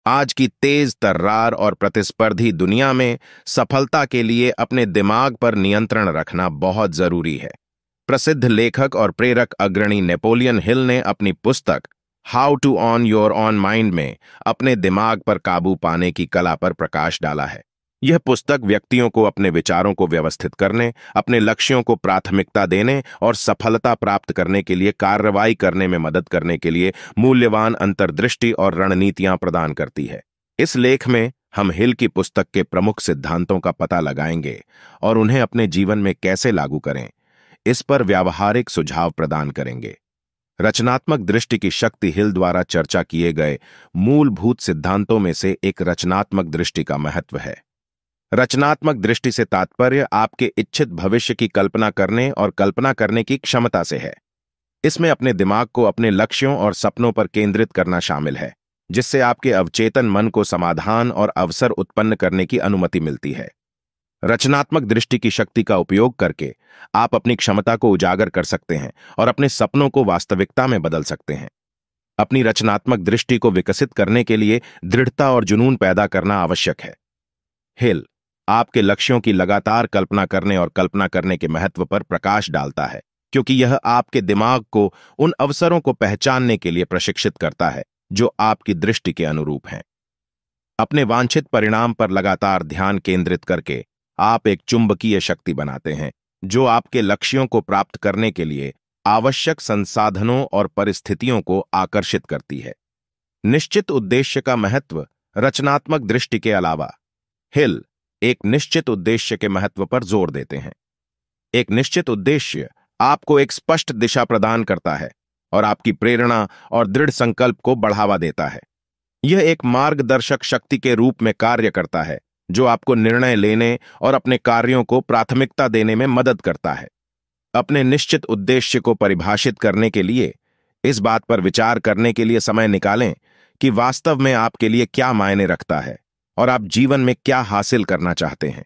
आज की तेज तर्रार और प्रतिस्पर्धी दुनिया में सफलता के लिए अपने दिमाग पर नियंत्रण रखना बहुत जरूरी है। प्रसिद्ध लेखक और प्रेरक अग्रणी नेपोलियन हिल ने अपनी पुस्तक how to own your own mind में अपने दिमाग पर काबू पाने की कला पर प्रकाश डाला है। यह पुस्तक व्यक्तियों को अपने विचारों को व्यवस्थित करने, अपने लक्ष्यों को प्राथमिकता देने और सफलता प्राप्त करने के लिए कार्रवाई करने में मदद करने के लिए मूल्यवान अंतर्दृष्टि और रणनीतियां प्रदान करती है। इस लेख में हम हिल की पुस्तक के प्रमुख सिद्धांतों का पता लगाएंगे और उन्हें अपने जीवन में कैसे लागू करें, इस पर व्यावहारिक सुझाव प्रदान करेंगे। रचनात्मक दृष्टि की शक्ति हिल द्वारा चर्चा किए गए मूलभूत सिद्धांतों में से एक रचनात्मक दृष्टि का महत्व है। रचनात्मक दृष्टि से तात्पर्य आपके इच्छित भविष्य की कल्पना करने और कल्पना करने की क्षमता से है। इसमें अपने दिमाग को अपने लक्ष्यों और सपनों पर केंद्रित करना शामिल है, जिससे आपके अवचेतन मन को समाधान और अवसर उत्पन्न करने की अनुमति मिलती है। रचनात्मक दृष्टि की शक्ति का उपयोग करके आप अपनी क्षमता को उजागर कर सकते हैं और अपने सपनों को वास्तविकता में बदल सकते हैं। अपनी रचनात्मक दृष्टि को विकसित करने के लिए दृढ़ता और जुनून पैदा करना आवश्यक है। हिल आपके लक्ष्यों की लगातार कल्पना करने और कल्पना करने के महत्व पर प्रकाश डालता है, क्योंकि यह आपके दिमाग को उन अवसरों को पहचानने के लिए प्रशिक्षित करता है जो आपकी दृष्टि के अनुरूप हैं। अपने वांछित परिणाम पर लगातार ध्यान केंद्रित करके आप एक चुंबकीय शक्ति बनाते हैं, जो आपके लक्ष्यों को प्राप्त करने के लिए आवश्यक संसाधनों और परिस्थितियों को आकर्षित करती है। निश्चित उद्देश्य का महत्व रचनात्मक दृष्टि के अलावा हिल एक निश्चित उद्देश्य के महत्व पर जोर देते हैं। एक निश्चित उद्देश्य आपको एक स्पष्ट दिशा प्रदान करता है और आपकी प्रेरणा और दृढ़ संकल्प को बढ़ावा देता है। यह एक मार्गदर्शक शक्ति के रूप में कार्य करता है, जो आपको निर्णय लेने और अपने कार्यों को प्राथमिकता देने में मदद करता है। अपने निश्चित उद्देश्य को परिभाषित करने के लिए इस बात पर विचार करने के लिए समय निकालें कि वास्तव में आपके लिए क्या मायने रखता है और आप जीवन में क्या हासिल करना चाहते हैं।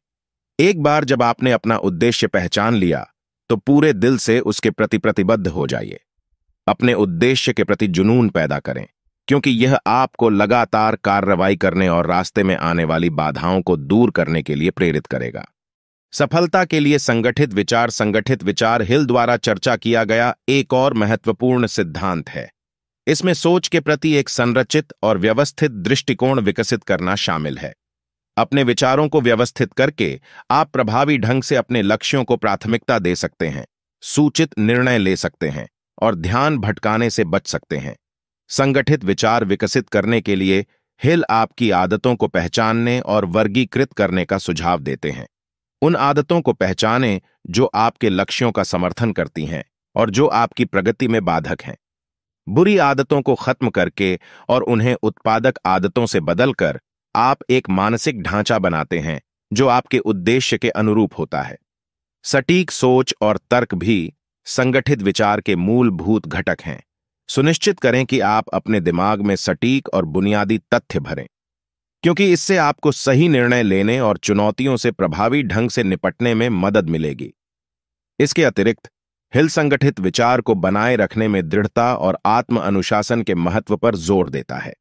एक बार जब आपने अपना उद्देश्य पहचान लिया, तो पूरे दिल से उसके प्रति प्रतिबद्ध हो जाइए। अपने उद्देश्य के प्रति जुनून पैदा करें, क्योंकि यह आपको लगातार कार्रवाई करने और रास्ते में आने वाली बाधाओं को दूर करने के लिए प्रेरित करेगा। सफलता के लिए संगठित विचार हिल द्वारा चर्चा किया गया एक और महत्वपूर्ण सिद्धांत है। इसमें सोच के प्रति एक संरचित और व्यवस्थित दृष्टिकोण विकसित करना शामिल है। अपने विचारों को व्यवस्थित करके आप प्रभावी ढंग से अपने लक्ष्यों को प्राथमिकता दे सकते हैं, सूचित निर्णय ले सकते हैं और ध्यान भटकाने से बच सकते हैं। संगठित विचार विकसित करने के लिए हिल आपकी आदतों को पहचानने और वर्गीकृत करने का सुझाव देते हैं। उन आदतों को पहचानें जो आपके लक्ष्यों का समर्थन करती हैं और जो आपकी प्रगति में बाधक हैं। बुरी आदतों को खत्म करके और उन्हें उत्पादक आदतों से बदलकर आप एक मानसिक ढांचा बनाते हैं जो आपके उद्देश्य के अनुरूप होता है। सटीक सोच और तर्क भी संगठित विचार के मूलभूत घटक हैं। सुनिश्चित करें कि आप अपने दिमाग में सटीक और बुनियादी तथ्य भरें, क्योंकि इससे आपको सही निर्णय लेने और चुनौतियों से प्रभावी ढंग से निपटने में मदद मिलेगी। इसके अतिरिक्त हिल संगठित विचार को बनाए रखने में दृढ़ता और आत्म अनुशासन के महत्व पर जोर देता है।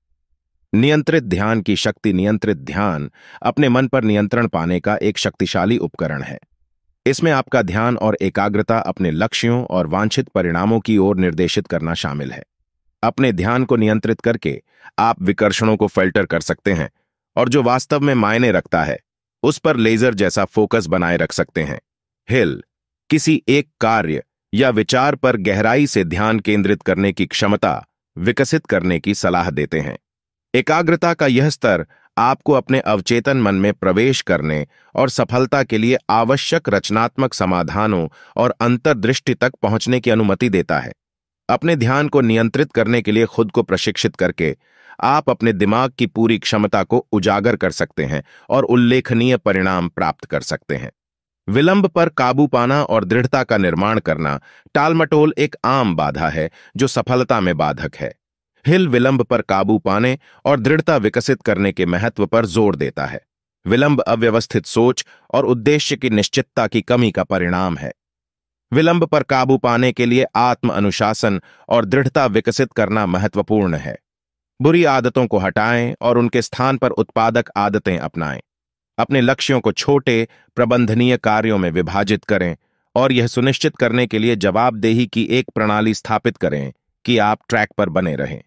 नियंत्रित ध्यान की शक्ति नियंत्रित ध्यान अपने मन पर नियंत्रण पाने का एक शक्तिशाली उपकरण है। इसमें आपका ध्यान और एकाग्रता अपने लक्ष्यों और वांछित परिणामों की ओर निर्देशित करना शामिल है। अपने ध्यान को नियंत्रित करके आप विकर्षणों को फिल्टर कर सकते हैं और जो वास्तव में मायने रखता है उस पर लेजर जैसा फोकस बनाए रख सकते हैं। हिल किसी एक कार्य या विचार पर गहराई से ध्यान केंद्रित करने की क्षमता विकसित करने की सलाह देते हैं। एकाग्रता का यह स्तर आपको अपने अवचेतन मन में प्रवेश करने और सफलता के लिए आवश्यक रचनात्मक समाधानों और अंतर्दृष्टि तक पहुंचने की अनुमति देता है। अपने ध्यान को नियंत्रित करने के लिए खुद को प्रशिक्षित करके आप अपने दिमाग की पूरी क्षमता को उजागर कर सकते हैं और उल्लेखनीय परिणाम प्राप्त कर सकते हैं। विलंब पर काबू पाना और दृढ़ता का निर्माण करना टालमटोल एक आम बाधा है जो सफलता में बाधक है। हिल विलंब पर काबू पाने और दृढ़ता विकसित करने के महत्व पर जोर देता है। विलंब अव्यवस्थित सोच और उद्देश्य की निश्चितता की कमी का परिणाम है। विलंब पर काबू पाने के लिए आत्म अनुशासन और दृढ़ता विकसित करना महत्वपूर्ण है। बुरी आदतों को हटाएं और उनके स्थान पर उत्पादक आदतें अपनाएं। अपने लक्ष्यों को छोटे, प्रबंधनीय कार्यों में विभाजित करें और यह सुनिश्चित करने के लिए जवाबदेही की एक प्रणाली स्थापित करें कि आप ट्रैक पर बने रहें।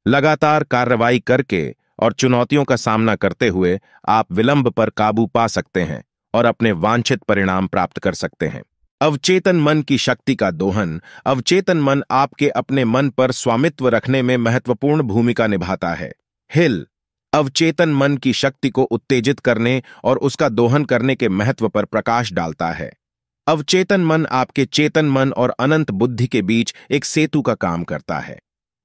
लगातार कार्रवाई करके और चुनौतियों का सामना करते हुए आप विलंब पर काबू पा सकते हैं और अपने वांछित परिणाम प्राप्त कर सकते हैं। अवचेतन मन की शक्ति का दोहन। अवचेतन मन आपके अपने मन पर स्वामित्व रखने में महत्वपूर्ण भूमिका निभाता है। हिल अवचेतन मन की शक्ति को उत्तेजित करने और उसका दोहन करने के महत्व पर प्रकाश डालता है। अवचेतन मन आपके चेतन मन और अनंत बुद्धि के बीच एक सेतु का काम करता है।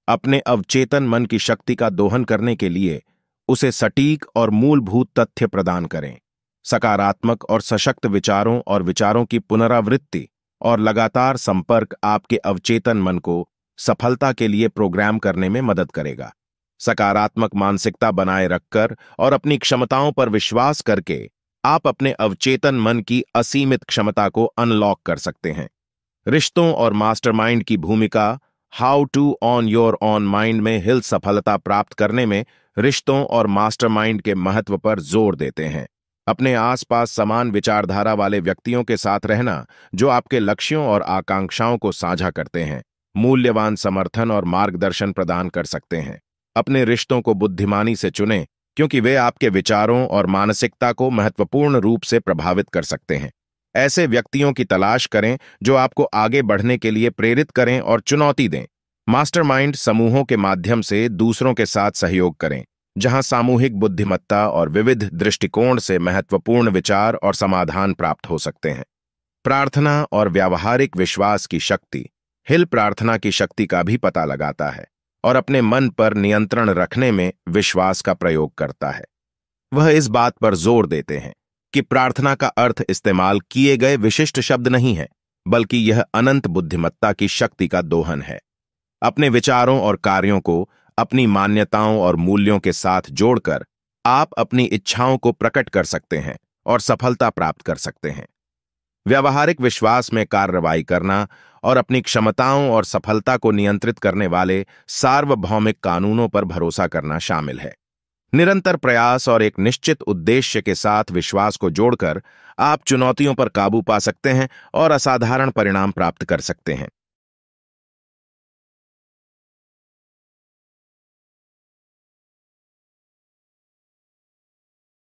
अपने अवचेतन मन की शक्ति का दोहन करने के लिए उसे सटीक और मूलभूत तथ्य प्रदान करें। सकारात्मक और सशक्त विचारों और विचारों की पुनरावृत्ति और लगातार संपर्क आपके अवचेतन मन को सफलता के लिए प्रोग्राम करने में मदद करेगा। सकारात्मक मानसिकता बनाए रखकर और अपनी क्षमताओं पर विश्वास करके आप अपने अवचेतन मन की असीमित क्षमता को अनलॉक कर सकते हैं। रिश्तों और मास्टरमाइंड की भूमिका। How to own your own mind में हिल सफलता प्राप्त करने में रिश्तों और मास्टरमाइंड के महत्व पर जोर देते हैं। अपने आसपास समान विचारधारा वाले व्यक्तियों के साथ रहना जो आपके लक्ष्यों और आकांक्षाओं को साझा करते हैं, मूल्यवान समर्थन और मार्गदर्शन प्रदान कर सकते हैं। अपने रिश्तों को बुद्धिमानी से चुनें क्योंकि वे आपके विचारों और मानसिकता को महत्वपूर्ण रूप से प्रभावित कर सकते हैं। ऐसे व्यक्तियों की तलाश करें जो आपको आगे बढ़ने के लिए प्रेरित करें और चुनौती दें। मास्टरमाइंड समूहों के माध्यम से दूसरों के साथ सहयोग करें, जहां सामूहिक बुद्धिमत्ता और विविध दृष्टिकोण से महत्वपूर्ण विचार और समाधान प्राप्त हो सकते हैं। प्रार्थना और व्यावहारिक विश्वास की शक्ति। हिल प्रार्थना की शक्ति का भी पता लगाता है और अपने मन पर नियंत्रण रखने में विश्वास का प्रयोग करता है। वह इस बात पर जोर देते हैं कि प्रार्थना का अर्थ इस्तेमाल किए गए विशिष्ट शब्द नहीं है, बल्कि यह अनंत बुद्धिमत्ता की शक्ति का दोहन है। अपने विचारों और कार्यों को अपनी मान्यताओं और मूल्यों के साथ जोड़कर आप अपनी इच्छाओं को प्रकट कर सकते हैं और सफलता प्राप्त कर सकते हैं। व्यावहारिक विश्वास में कार्रवाई करना और अपनी क्षमताओं और सफलता को नियंत्रित करने वाले सार्वभौमिक कानूनों पर भरोसा करना शामिल है। निरंतर प्रयास और एक निश्चित उद्देश्य के साथ विश्वास को जोड़कर आप चुनौतियों पर काबू पा सकते हैं और असाधारण परिणाम प्राप्त कर सकते हैं।